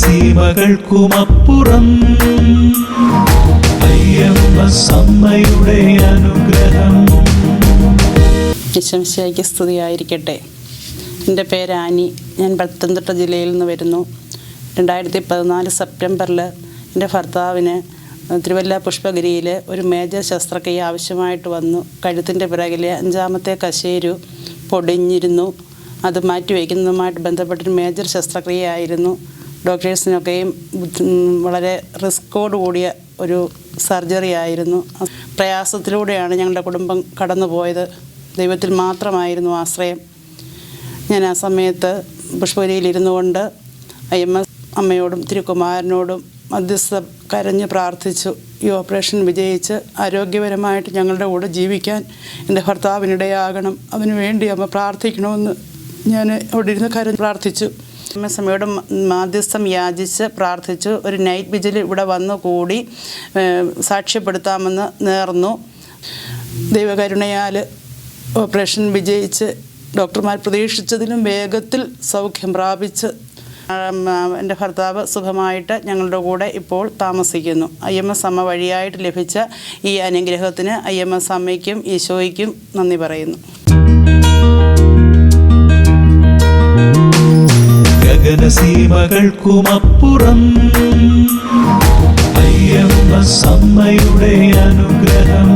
ഗഗനസീമകൾക്കുമപ്പുറം അയ്യമ്മയുടെ അനുഗ്രഹം. ഈശോമിശിഹായ്ക്ക് സ്തുതിയായിരിക്കട്ടെ. എൻ്റെ പേര് ആനി. ഞാൻ പത്തനംതിട്ട ജില്ലയിൽ നിന്ന് വരുന്നു. 2014 സെപ്റ്റംബറിൽ എൻ്റെ ഭർത്താവിന് തിരുവല്ല പുഷ്പഗിരിയിൽ ഒരു മേജർ ശസ്ത്രക്രിയ ആവശ്യമായിട്ട് വന്നു. കഴുത്തിൻ്റെ പിറകിലെ 5ാമത്തെ കശേരു പൊടിഞ്ഞിരുന്നു. അത് മാറ്റിവെക്കുന്നതുമായിട്ട് ബന്ധപ്പെട്ടൊരു മേജർ ശസ്ത്രക്രിയ ആയിരുന്നു. ഡോക്ടേഴ്സിനൊക്കെയും വളരെ റിസ്കോട് കൂടിയ ഒരു സർജറി ആയിരുന്നു. പ്രയാസത്തിലൂടെയാണ് ഞങ്ങളുടെ കുടുംബം കടന്നുപോയത്. ദൈവത്തിൽ മാത്രമായിരുന്നു ആശ്രയം. ഞാൻ ആ സമയത്ത് പുഷ്പഗിരിയിലിരുന്നു കൊണ്ട് അമ്മയോടും തിരുക്കുമാരനോടും മധ്യസ്ഥ കരഞ്ഞ് പ്രാർത്ഥിച്ചു. ഈ ഓപ്പറേഷൻ വിജയിച്ച് ആരോഗ്യപരമായിട്ട് ഞങ്ങളുടെ കൂടെ ജീവിക്കാൻ എൻ്റെ ഭർത്താവിനിടയാകണം, അതിനുവേണ്ടി അമ്മ പ്രാർത്ഥിക്കണമെന്ന് ഞാൻ അവിടെ ഇരുന്ന് കരഞ്ഞ് പ്രാർത്ഥിച്ചു. അമ്മയോട് മാധ്യസ്ഥം യാചിച്ച് പ്രാർത്ഥിച്ചു. ഒരു നൈറ്റ് വിജിൽ ഇവിടെ വന്നു കൂടി സാക്ഷ്യപ്പെടുത്താമെന്ന് നേർന്നു. ദൈവകരുണയാൽ ഓപ്പറേഷൻ വിജയിച്ച് ഡോക്ടർമാർ പ്രതീക്ഷിച്ചതിലും വേഗത്തിൽ സൗഖ്യം പ്രാപിച്ച് എൻ്റെ ഭർത്താവ് സുഖമായിട്ട് ഞങ്ങളുടെ കൂടെ ഇപ്പോൾ താമസിക്കുന്നു. IMS അമ്മ വഴിയായിട്ട് ലഭിച്ച ഈ അനുഗ്രഹത്തിന് IMS അമ്മയ്ക്കും ഈശോയ്ക്കും നന്ദി പറയുന്നു. ഗഗനസീമകൾക്കുമപ്പുറം അയ്യമ്മയുടെ അനുഗ്രഹം.